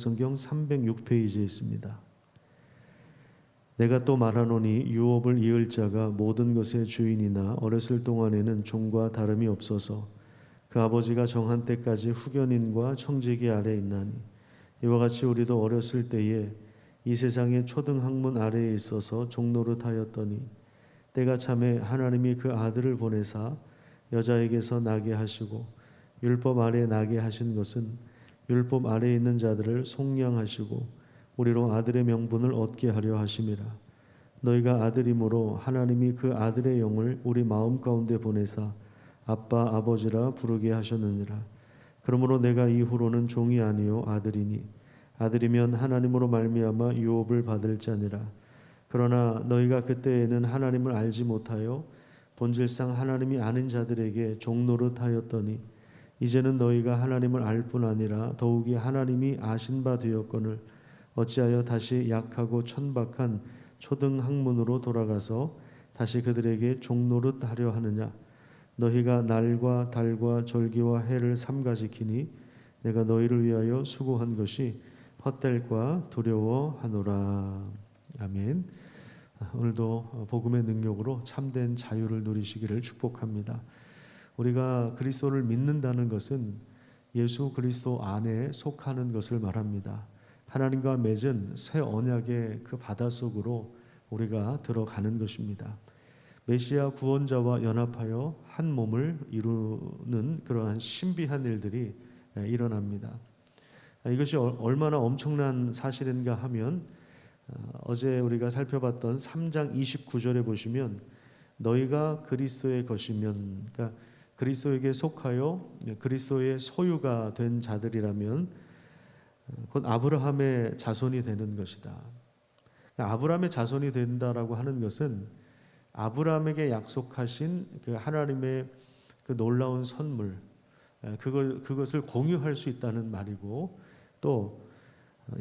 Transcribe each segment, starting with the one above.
성경 306페이지에 있습니다. 내가 또 말하노니 유업을 이을 자가 모든 것의 주인이나 어렸을 동안에는 종과 다름이 없어서 그 아버지가 정한 때까지 후견인과 청지기 아래에 있나니 이와 같이 우리도 어렸을 때에 이 세상의 초등학문 아래에 있어서 종노릇하였더니 때가 참에 하나님이 그 아들을 보내사 여자에게서 나게 하시고 율법 아래에 나게 하신 것은 율법 아래에 있는 자들을 속량하시고 우리로 아들의 명분을 얻게 하려 하심이라. 너희가 아들이므로 하나님이 그 아들의 영을 우리 마음 가운데 보내사 아빠 아버지라 부르게 하셨느니라. 그러므로 내가 이후로는 종이 아니요 아들이니 아들이면 하나님으로 말미암아 유업을 받을 자니라. 그러나 너희가 그때에는 하나님을 알지 못하여 본질상 하나님이 아는 자들에게 종노릇하였더니 이제는 너희가 하나님을 알 뿐 아니라 더욱이 하나님이 아신 바 되었거늘 어찌하여 다시 약하고 천박한 초등학문으로 돌아가서 다시 그들에게 종노릇하려 하느냐. 너희가 날과 달과 절기와 해를 삼가지키니 내가 너희를 위하여 수고한 것이 헛될까 두려워하노라. 아멘. 오늘도 복음의 능력으로 참된 자유를 누리시기를 축복합니다. 우리가 그리스도를 믿는다는 것은 예수 그리스도 안에 속하는 것을 말합니다. 하나님과 맺은 새 언약의 그 바닷속으로 우리가 들어가는 것입니다. 메시아 구원자와 연합하여 한 몸을 이루는 그러한 신비한 일들이 일어납니다. 이것이 얼마나 엄청난 사실인가 하면 어제 우리가 살펴봤던 3장 29절에 보시면 너희가 그리스도의 것이면, 그러니까 그리스도에게 속하여 그리스도의 소유가 된 자들이라면 곧 아브라함의 자손이 되는 것이다. 아브라함의 자손이 된다라고 하는 것은 아브라함에게 약속하신 그 하나님의 그 놀라운 선물, 그것을 공유할 수 있다는 말이고, 또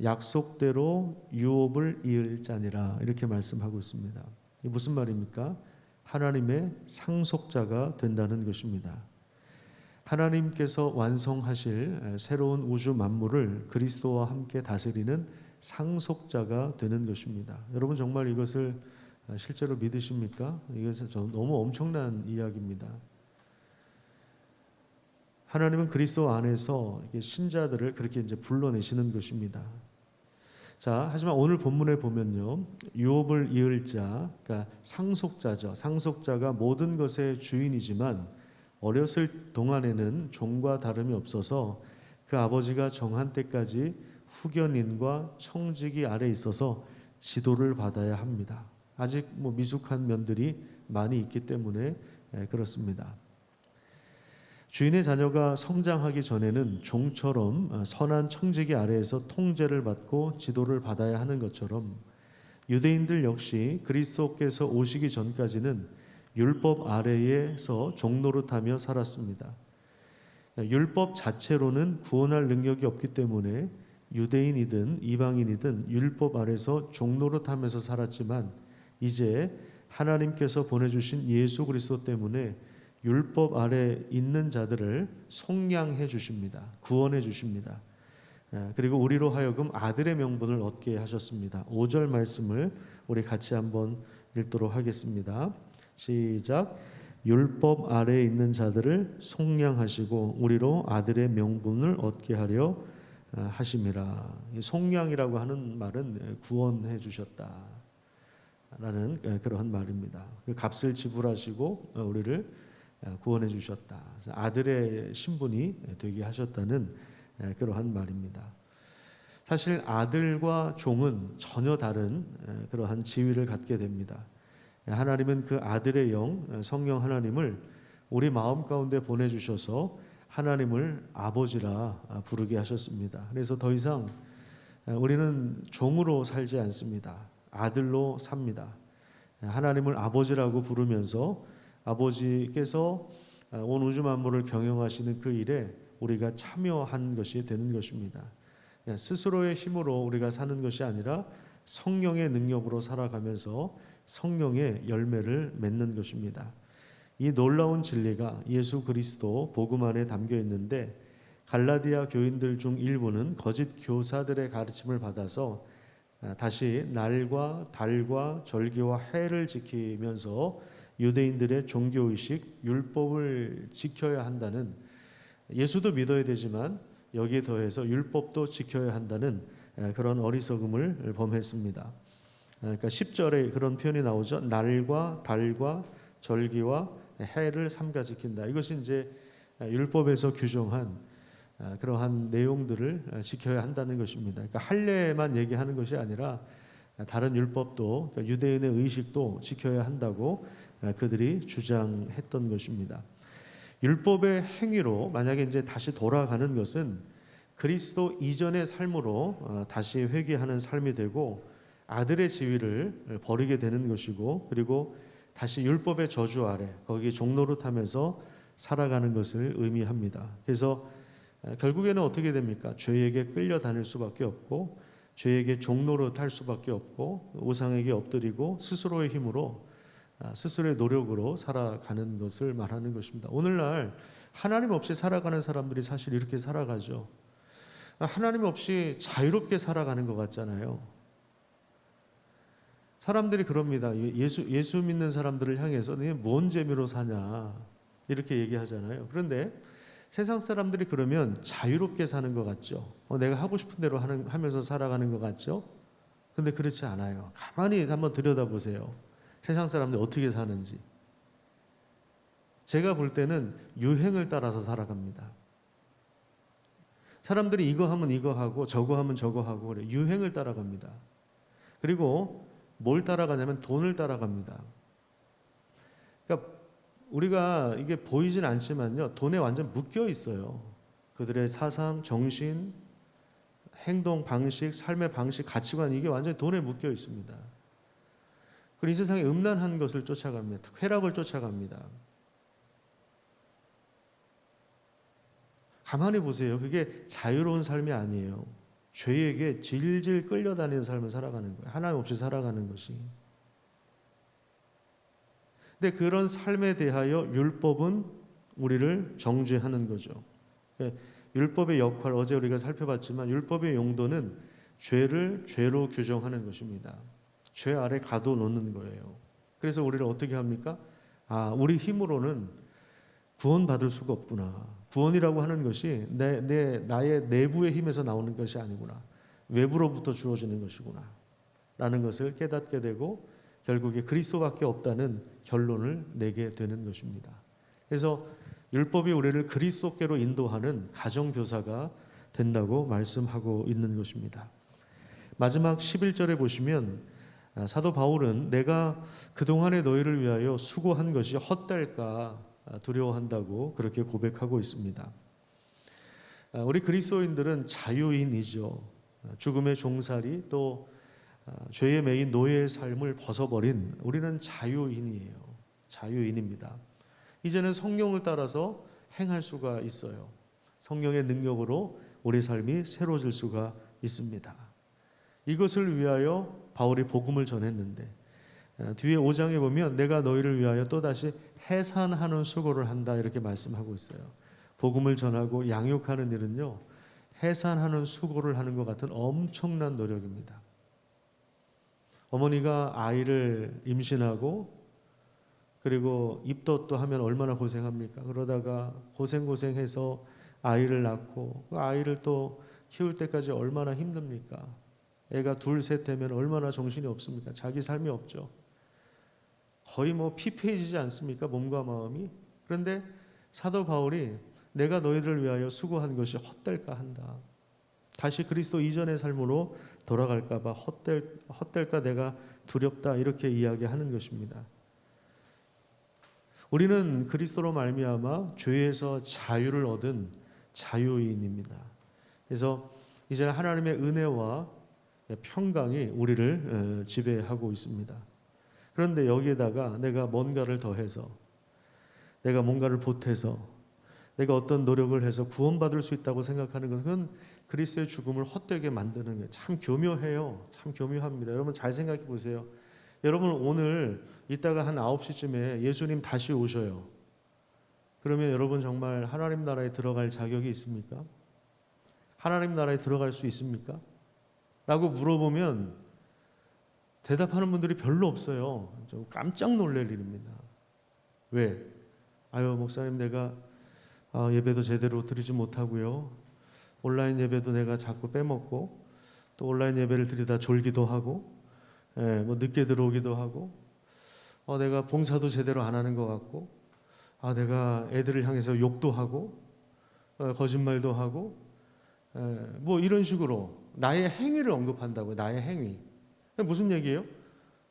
약속대로 유업을 이을 자니라 이렇게 말씀하고 있습니다. 이게 무슨 말입니까? 하나님의 상속자가 된다는 것입니다. 하나님께서 완성하실 새로운 우주 만물을 그리스도와 함께 다스리는 상속자가 되는 것입니다. 여러분 정말 이것을 실제로 믿으십니까? 이것은 너무 엄청난 이야기입니다. 하나님은 그리스도 안에서 신자들을 그렇게 이제 불러내시는 것입니다. 자, 하지만 오늘 본문에 보면요, 유업을 이을 자, 그러니까 상속자죠. 상속자가 모든 것의 주인이지만 어렸을 동안에는 종과 다름이 없어서 그 아버지가 정한 때까지 후견인과 청지기 아래 있어서 지도를 받아야 합니다. 아직 미숙한 면들이 많이 있기 때문에 그렇습니다. 주인의 자녀가 성장하기 전에는 종처럼 선한 청지기 아래에서 통제를 받고 지도를 받아야 하는 것처럼 유대인들 역시 그리스도께서 오시기 전까지는 율법 아래에서 종노릇하며 살았습니다. 율법 자체로는 구원할 능력이 없기 때문에 유대인이든 이방인이든 율법 아래서 종노릇하면서 살았지만 이제 하나님께서 보내주신 예수 그리스도 때문에 율법 아래 있는 자들을 속량해 주십니다. 구원해 주십니다. 그리고 우리로 하여금 아들의 명분을 얻게 하셨습니다. 5절 말씀을 우리 같이 한번 읽도록 하겠습니다. 시작. 율법 아래에 있는 자들을 속량하시고 우리로 아들의 명분을 얻게 하려 하심이라. 속량이라고 하는 말은 구원해 주셨다 라는 그러한 말입니다. 값을 지불하시고 우리를 구원해 주셨다. 아들의 신분이 되게 하셨다는 그러한 말입니다. 사실 아들과 종은 전혀 다른 그러한 지위를 갖게 됩니다. 하나님은 그 아들의 영, 성령 하나님을 우리 마음 가운데 보내주셔서 하나님을 아버지라 부르게 하셨습니다. 그래서 더 이상 우리는 종으로 살지 않습니다. 아들로 삽니다. 하나님을 아버지라고 부르면서 아버지께서 온 우주 만물을 경영하시는 그 일에 우리가 참여한 것이 되는 것입니다. 스스로의 힘으로 우리가 사는 것이 아니라 성령의 능력으로 살아가면서 성령의 열매를 맺는 것입니다. 이 놀라운 진리가 예수 그리스도 복음 안에 담겨 있는데 갈라디아 교인들 중 일부는 거짓 교사들의 가르침을 받아서 다시 날과 달과 절기와 해를 지키면서 유대인들의 종교의식, 율법을 지켜야 한다는, 예수도 믿어야 되지만 여기에 더해서 율법도 지켜야 한다는 그런 어리석음을 범했습니다. 그러니까 10절에 그런 표현이 나오죠. 날과 달과 절기와 해를 삼가 지킨다. 이것이 이제 율법에서 규정한 그러한 내용들을 지켜야 한다는 것입니다. 그러니까 할례만 얘기하는 것이 아니라 다른 율법도, 그러니까 유대인의 의식도 지켜야 한다고 그들이 주장했던 것입니다. 율법의 행위로 만약에 이제 다시 돌아가는 것은 그리스도 이전의 삶으로 다시 회귀하는 삶이 되고 아들의 지위를 버리게 되는 것이고, 그리고 다시 율법의 저주 아래 거기 종노릇하면서 살아가는 것을 의미합니다. 그래서 결국에는 어떻게 됩니까? 죄에게 끌려다닐 수밖에 없고, 죄에게 종노릇할 수밖에 없고, 우상에게 엎드리고 스스로의 힘으로, 스스로의 노력으로 살아가는 것을 말하는 것입니다. 오늘날 하나님 없이 살아가는 사람들이 사실 이렇게 살아가죠. 하나님 없이 자유롭게 살아가는 것 같잖아요. 사람들이 그럽니다. 예수 믿는 사람들을 향해서 너 뭔 재미로 사냐 이렇게 얘기하잖아요. 그런데 세상 사람들이 그러면 자유롭게 사는 것 같죠. 내가 하고 싶은 대로 하면서 살아가는 것 같죠. 근데 그렇지 않아요. 가만히 한번 들여다보세요. 세상 사람들이 어떻게 사는지. 제가 볼 때는 유행을 따라서 살아갑니다. 사람들이 이거 하면 이거 하고 저거 하면 저거 하고 그래. 유행을 따라갑니다. 그리고 뭘 따라가냐면 돈을 따라갑니다. 그러니까 우리가 이게 보이진 않지만요, 돈에 완전 묶여 있어요. 그들의 사상, 정신, 행동 방식, 삶의 방식, 가치관, 이게 완전히 돈에 묶여 있습니다. 그리고 이 세상에 음란한 것을 쫓아갑니다. 쾌락을 쫓아갑니다. 가만히 보세요. 그게 자유로운 삶이 아니에요. 죄에게 질질 끌려다니는 삶을 살아가는 거예요. 하나님 없이 살아가는 것이. 근데 그런 삶에 대하여 율법은 우리를 정죄하는 거죠. 율법의 역할, 어제 우리가 살펴봤지만 율법의 용도는 죄를 죄로 규정하는 것입니다. 죄 아래 가둬놓는 거예요. 그래서 우리를 어떻게 합니까? 우리 힘으로는 구원받을 수가 없구나. 구원이라고 하는 것이 나의 내부의 힘에서 나오는 것이 아니구나. 외부로부터 주어지는 것이구나. 라는 것을 깨닫게 되고 결국에 그리스도밖에 없다는 결론을 내게 되는 것입니다. 그래서 율법이 우리를 그리스도께로 인도하는 가정교사가 된다고 말씀하고 있는 것입니다. 마지막 11절에 보시면 사도 바울은 내가 그동안의 너희를 위하여 수고한 것이 헛될까 두려워한다고 그렇게 고백하고 있습니다. 우리 그리스도인들은 자유인이죠. 죽음의 종살이 또 죄의 매인 노예의 삶을 벗어버린 우리는 자유인이에요. 자유인입니다. 이제는 성령을 따라서 행할 수가 있어요. 성령의 능력으로 우리 삶이 새로워질 수가 있습니다. 이것을 위하여 바울이 복음을 전했는데 뒤에 5장에 보면 내가 너희를 위하여 또다시 해산하는 수고를 한다 이렇게 말씀하고 있어요. 복음을 전하고 양육하는 일은요, 해산하는 수고를 하는 것 같은 엄청난 노력입니다. 어머니가 아이를 임신하고 그리고 입덧도 하면 얼마나 고생합니까? 그러다가 고생해서 아이를 낳고 그 아이를 또 키울 때까지 얼마나 힘듭니까? 애가 둘, 셋 되면 얼마나 정신이 없습니까? 자기 삶이 없죠. 거의 피폐해지지 않습니까? 몸과 마음이. 그런데 사도 바울이 내가 너희를 위하여 수고한 것이 헛될까 한다. 다시 그리스도 이전의 삶으로 돌아갈까 봐 헛될까 내가 두렵다 이렇게 이야기하는 것입니다. 우리는 그리스도로 말미암아 죄에서 자유를 얻은 자유인입니다. 그래서 이제 하나님의 은혜와 평강이 우리를 지배하고 있습니다. 그런데 여기에다가 내가 뭔가를 더해서, 내가 뭔가를 보태서, 내가 어떤 노력을 해서 구원받을 수 있다고 생각하는 것은 그리스도의 죽음을 헛되게 만드는 거예요. 참 교묘해요. 참 교묘합니다. 여러분 잘 생각해 보세요. 여러분 오늘 이따가 한 9시쯤에 예수님 다시 오셔요. 그러면 여러분 정말 하나님 나라에 들어갈 자격이 있습니까? 하나님 나라에 들어갈 수 있습니까? 라고 물어보면 대답하는 분들이 별로 없어요. 좀 깜짝 놀랄 일입니다. 왜? 아유, 목사님, 내가 예배도 제대로 드리지 못하고요. 온라인 예배도 내가 자꾸 빼먹고, 또 온라인 예배를 드리다 졸기도 하고, 뭐 늦게 들어오기도 하고, 내가 봉사도 제대로 안 하는 것 같고, 내가 애들을 향해서 욕도 하고, 거짓말도 하고, 뭐 이런 식으로 나의 행위를 언급한다고요. 나의 행위. 무슨 얘기예요?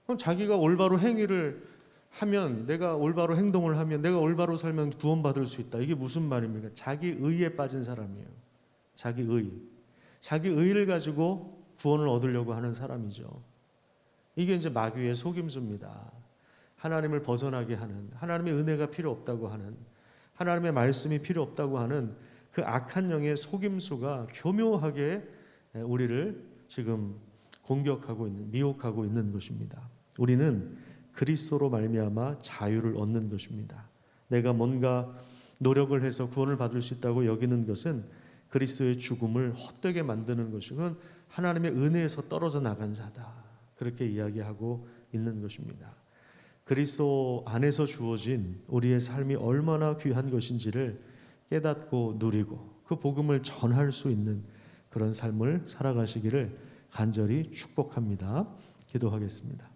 그럼 자기가 올바로 행위를 하면, 내가 올바로 행동을 하면, 내가 올바로 살면 구원받을 수 있다. 이게 무슨 말입니까? 자기 의에 빠진 사람이에요. 자기 의. 자기 의를 가지고 구원을 얻으려고 하는 사람이죠. 이게 이제 마귀의 속임수입니다. 하나님을 벗어나게 하는, 하나님의 은혜가 필요 없다고 하는, 하나님의 말씀이 필요 없다고 하는 그 악한 영의 속임수가 교묘하게 우리를 지금 공격하고 있는, 미혹하고 있는 것입니다. 우리는 그리스도로 말미암아 자유를 얻는 것입니다. 내가 뭔가 노력을 해서 구원을 받을 수 있다고 여기는 것은 그리스도의 죽음을 헛되게 만드는 것이고 하나님의 은혜에서 떨어져 나간 자다. 그렇게 이야기하고 있는 것입니다. 그리스도 안에서 주어진 우리의 삶이 얼마나 귀한 것인지를 깨닫고 누리고 그 복음을 전할 수 있는 그런 삶을 살아가시기를 간절히 축복합니다. 기도하겠습니다.